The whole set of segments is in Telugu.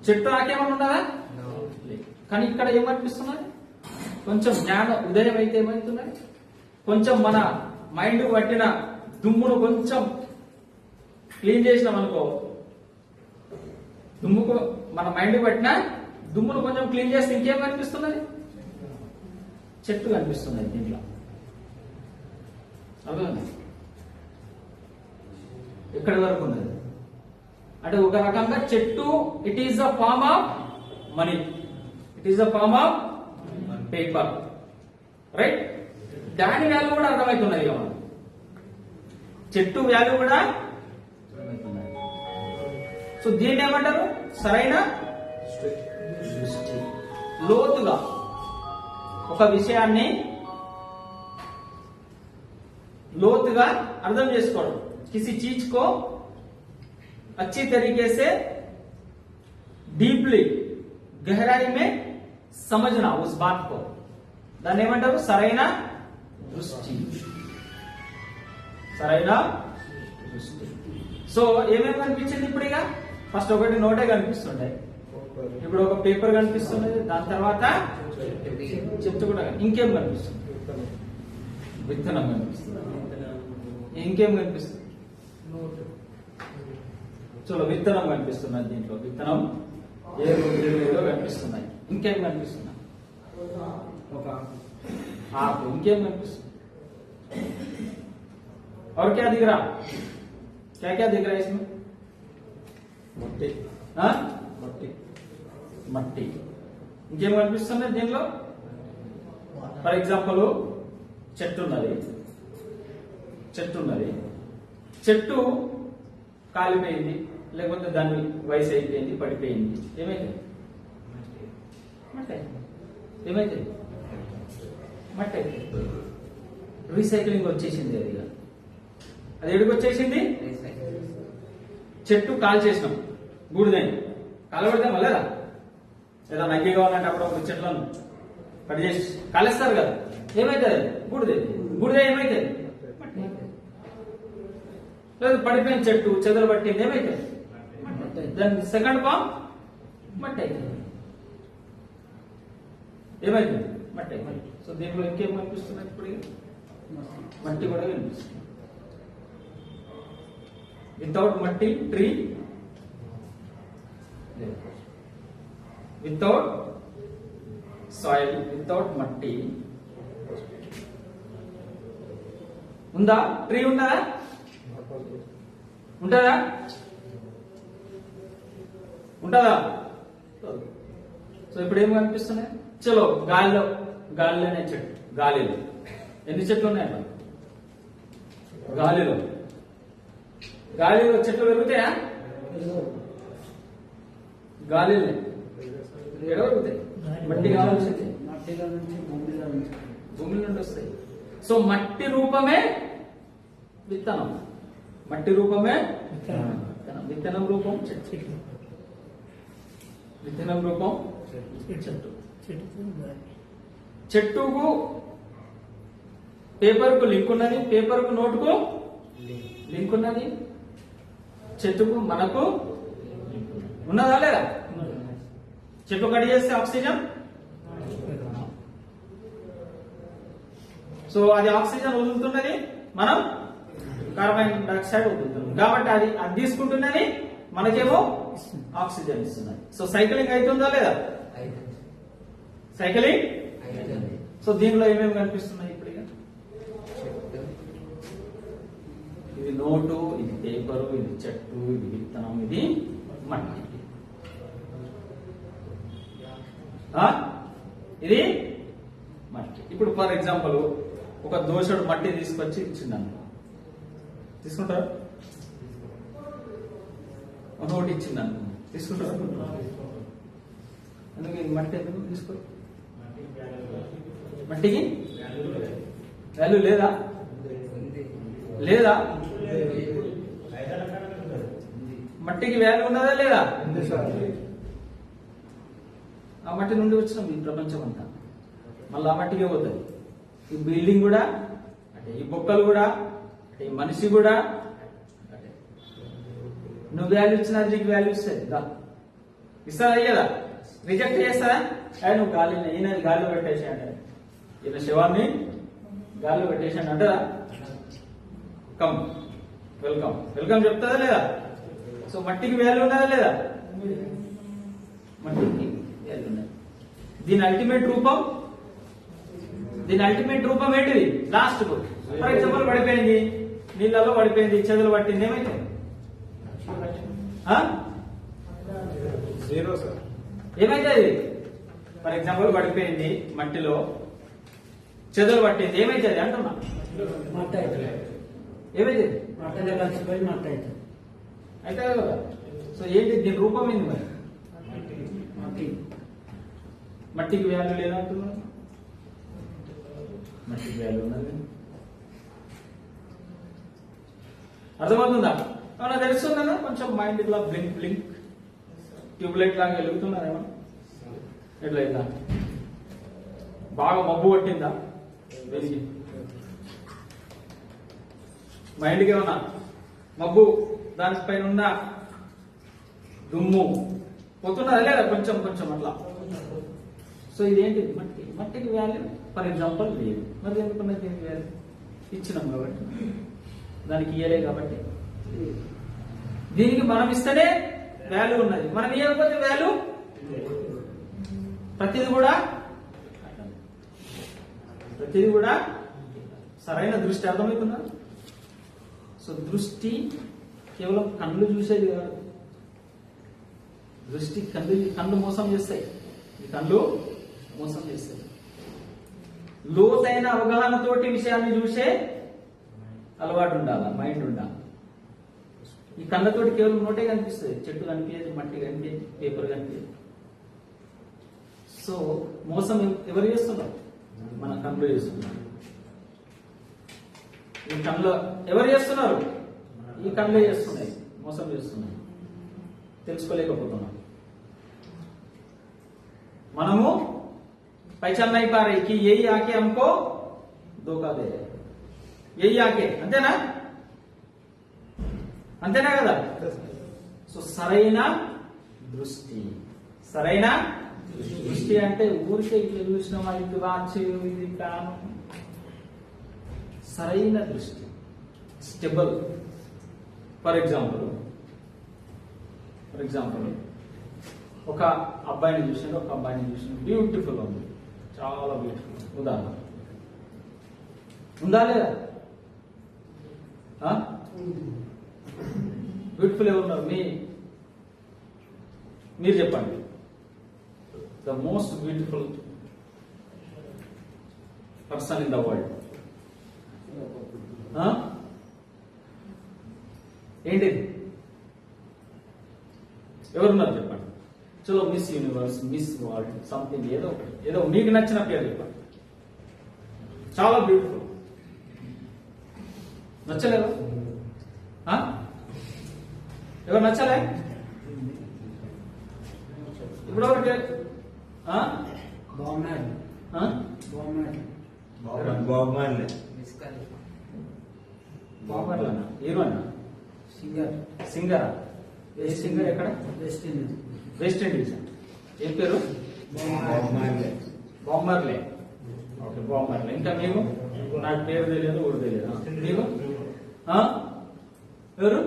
చెట్టు ఆకేమన్నా ఉన్నదా? కానీ ఇక్కడ ఏమనిపిస్తున్నది? కొంచెం జ్ఞాన ఉదయం అయితే ఏమవుతున్నది? కొంచెం మన మైండ్ పట్టిన దుమ్మును కొంచెం క్లీన్ చేసినాం అనుకో, దుమ్ముకు మన మైండ్ పట్టిన దుమ్మును కొంచెం క్లీన్ చేస్తే ఇంకేం కనిపిస్తున్నది? చెట్టు కనిపిస్తున్నది దీంట్లో. అర్థమైంది? ఎక్కడి వరకు ఉన్నది అంటే ఒక రకంగా చెట్టు it is a form of money, it is a form of paper, right? దాని వాల్యూ కూడా అర్థమవుతున్నది కదా, చెట్టు వాల్యూ కూడా అర్థమవుతున్నది. సో దీన్ని ఏమంటారు? సరైన దృష్టి. లోతుగా ఒక విషయాన్ని లోతుగా అర్థం చేసుకోవడం, किसी चीज को अच्छी तरीके से डीपली गहराई में समझना उस बात को, దాన్ని ఏమంటారు? సరైన దృష్టి. సరైన దృష్టి. సో ఏమేమి కనిపించింది ఇప్పుడు? ఇక ఫస్ట్ ఒకటి నోటే కనిపిస్తుండే, ఇప్పుడు ఒక పేపర్ కనిపిస్తుంది, దాని తర్వాత చెట్టు కూడా. ఇంకేం కనిపిస్తుంది? విత్తనం కనిపిస్తుంది. ఇంకేం కనిపిస్తుంది? చలో విత్తనం కనిపిస్తున్నది, దీంట్లో విత్తనం ఏదో కనిపిస్తున్నాయి. ఇంకేం కనిపిస్తున్నాయి? ఒక ఆకు. ఇంకేం కనిపిస్తుంది? और क्या दिख रहा? क्या क्या दिख रहा है इसमें? మట్టి. మట్టి. మట్టి. ఇంకేం కనిపిస్తున్నాయి దీంట్లో? ఫర్ ఎగ్జాంపుల్ చెట్టు ఉన్నది, చెట్టు కాలిపోయింది, లేకపోతే దాని వయసు అయిపోయింది, పడిపోయింది, ఏమైతే? ఏమైతే? మట్టి అయితే. రీసైక్లింగ్ వచ్చేసింది. అది ఎడికి వచ్చేసింది? చెట్టు కాల్ చేసినాం, బూడిదని కాలబెడతాం లేదా? లేదా నగ్గి కావాలంటే అప్పుడు ఒక చెట్లను కట్ చేసి కాలేస్తారు కదా, ఏమైతుంది? బూడిద ఏమైతుంది? లేదు పడిపోయిన చెట్టు చెదలు పట్టింది, ఏమైతే? దాని సెకండ్ ఫామ్ మట్టి అవుతుంది. ఏమైతుంది? మట్టి అవుతుంది. సో దీంట్లో ఇంకేం కనిపిస్తున్నది ఇప్పుడు? మట్టి కూడా కనిపిస్తుంది. వితౌట్ మట్టి ట్రీ, వితౌట్ సాయిల్, వితౌట్ మట్టి ఉందా? ట్రీ ఉన్నదా? ఉంటుందా? ఉంటుందా? సో ఇప్పుడు ఏం కనిపిస్తున్నాయి? చలో గాలిలోనే చెట్టు. గాలిలో ఎన్ని చెట్లు ఉన్నాయమ్మా? గాలిలో చెట్లు పెరుగుతాయా? గాలిలో ఎక్కడ పెరుగుతాయి? మట్టి కావాల్సింది, భూమి నుండి వస్తాయి. సో మట్టి రూపమే విత్తనం, మట్టి రూపమే విత్తనం రూపం చెట్టు, విత్తనం రూపం చెట్టు. చెట్టుకు పేపర్ కు లింక్ ఉన్నది, పేపర్ కు నోటుకు లింక్ ఉన్నది, చెట్టుకు మనకు ఉన్నదా లేదా? చెట్టు కట్ చేస్తే ఆక్సిజన్, సో అది ఆక్సిజన్ వదులుతున్నది, మనం కార్బన్ డైఆక్సైడ్ వదులుతున్నాం. కాబట్టి అది తీసుకుంటున్నది, మనకేమో ఆక్సిజన్ ఇస్తున్నది. సో సైక్లింగ్ అవుతుందా లేదా? సైక్లింగ్. సో దీనిలో ఏమేమి కనిపిస్తున్నాయి ఇప్పుడు? ఇది నోటు, ఇది పేపరు, ఇది చెట్టు, ఇది విత్తనం, ఇది మట్టి. ఇది మట్టి. ఇప్పుడు ఫర్ ఎగ్జాంపుల్ ఒక దోషుడు మట్టి తీసుకొచ్చి ఇచ్చిందను, తీసుకుంటారు? నోటు ఇచ్చిందను, తీసుకుంటారు? అందుకే మట్టి ఎందుకు తీసుకోరు? మట్టికి వాల్యూ లేదా? లేదా? మట్టికి వాల్యూ ఉన్నదా లేదా? ఆ మట్టి నుండి వచ్చిన ఈ ప్రపంచం అంతా మళ్ళీ ఆ మట్టికే పోతుంది. ఈ బిల్డింగ్ కూడా అంటే, ఈ బొక్కలు కూడా అంటే, ఈ మనిషి కూడా అంటే. నువ్వు వాల్యూ ఇచ్చినా అది నీకు వాల్యూ ఇస్తుంది. ఇస్తారా కదా? రిజెక్ట్ చేస్తారా? నువ్వు గాలిని ఈయన గాలిలో పెట్టేసాడు, ఈయన శవాన్ని గాలిలో పెట్టేసాడు అంటారా? కమ్ వెల్కమ్ వెల్కమ్ చెప్తారా లేదా? సో మట్టికి వాల్యూ ఉన్నదా లేదా? మట్టికి వాల్యూ ఉన్నది. దీని అల్టిమేట్ రూపం ఏంటిది? లాస్ట్ ఫర్ ఎగ్జాంపుల్ పడిపోయింది, నీళ్ళలో పడిపోయింది, చెదలు పట్టింది, ఏమైతే జీరో సార్. ఏమైతే అది? ఫర్ ఎగ్జాంపుల్ పడిపోయింది మట్టిలో, చెదలు పట్టింది, ఏమైతే అది అంటున్నా? ఏమైతే అయితే కదా. సో ఏంటి దీని రూపం ఏంది మరి? మట్టికి వాల్యూ లేదా అంటున్నా? మట్టికి వాల్యూ ఉన్నది. అర్థమవుతుందా? ఏమన్నా తెలుస్తుందా? కొంచెం మైండ్ ఇట్లా బ్లింక్ ట్యూబ్లైట్ లాగా వెలుగుతున్నదేమో ఎట్లా ఇట్లా బాగా మబ్బు పట్టిందా వెలిగి? మైండ్కి ఏమన్నా మబ్బు దానిపైన ఉన్న దుమ్ము పోతున్నదా లేదా? కొంచెం కొంచెం అట్లా. సో ఇదేంటి? మట్టికి వాల్యూ ఫర్ ఎగ్జాంపుల్ లేదు. మరి ఎందుకున్నది దీనికి వాల్యూ? ఇచ్చినాం కాబట్టి, దానికి ఇయ్యలే కాబట్టి. దీనికి మనం ఇస్తేనే వాల్యూ ఉన్నది, మనం ఇవ్వకపోతే వాల్యూ. ప్రతిది కూడా సరైన దృష్టి. అర్థమవుతుందా? సో దృష్టి కేవలం కళ్ళు చూసేది కాదు. దృష్టి కళ్ళు మోసం చేస్తాయి. ఈ కళ్ళు మోసం చేస్తాయి. లోతైన అవగాహనతోటి విషయాన్ని చూసే అలవాటు ఉండాలి, మైండ్ ఉండాలి. ఈ కళ్ళతోటి కేవలం నోటే కనిపిస్తుంది, చెట్టు కనిపించదు, మట్టి కనిపించదు, పేపర్ కనిపించదు. సో మోసం ఎవరు చేస్తున్నారు? మన కళ్ళు చేస్తున్నారు. ఈ కళ్ళు ఎవరు చేస్తున్నారు? ఈ కళ్ళే చేస్తున్నాయి, మోసం చేస్తున్నాయి, తెలుసుకోలేకపోతున్నాం. మనము పైచల్ నహీ పా రహీ కి యహీ ఆకే హమ్కో ధోకా దే రహే, యహీ ఆకే. అంతేనా కదా? సో సరైన దృష్టి అంటే ఊరికే ఇట్లా చూసినామా, ఇది వాచ్, ఇది ప్లాన్. సరైన దృష్టి, స్టెబుల్. ఫర్ ఎగ్జాంపుల్ ఒక అబ్బాయిని చూసాడు, ఒక అబ్బాయిని చూసాడు, బ్యూటిఫుల్ ఉంది, చాలా బ్యూటిఫుల్. ఉదాహరణ ఉందా లేదా? బ్యూటిఫుల్ ఎవరున్నారు? మీరు చెప్పండి. The most beautiful person in the world ఏంటిది? ఎవరున్నారు చెప్పండి. చలో miss universe, miss world, something ఏదో మీకు నచ్చిన పేరు చెప్పండి. చాలా బ్యూటిఫుల్. నచ్చలేదా? ఎవరు నచ్చలే? ఇప్పుడు ఒకటి హీరో అన్న, సింగరా? ఏ సింగర్? ఎక్కడ? West Indies. ఏం పేరు? Bob Marley. Okay, Bob Marley. ఇంకా మీకు? నాకు పేరు తెలియదు, ఊరు తెలియదు. మీకు ఎవరు?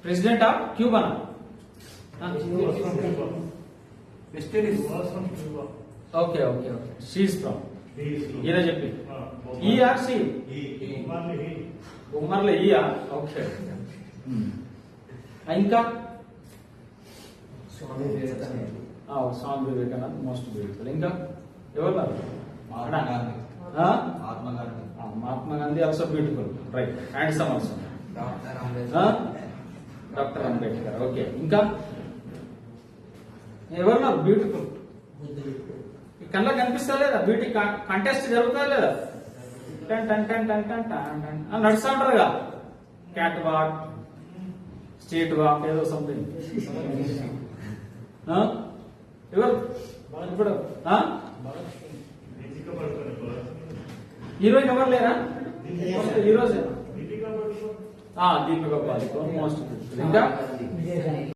ప్రెసిడెంట్ ఆఫ్ క్యూబానా? West Indies. Okay. She is from. ఈయన చెప్పి ఈఆర్ సి ఉమ్మర్లే ఈయా. ఓకే. ఇంకా స్వామి వివేకానంద్ మోస్ట్ బ్యూటిఫుల్. ఇంకా ఎవరు? Mahatma Gandhi also beautiful, right. Handsome also. Doctor Ambedkar. Okay. ఇంకా ఎవరున్నారు బ్యూటిఫుల్? ఈ కళ్ళ కనిపిస్తా లేదా? బ్యూటీ కంటెస్ట్ జరుగుతా లేదా? నడుస్తా ఉంటారుగా, క్యాట్ వాక్, స్ట్రీట్ వాక్, ఏదో సంథింగ్. ఎవరు ఇప్పుడు హీరోయిన్ ఎవరు లేరా? Heroes Deepika Padukone most. ఇంకా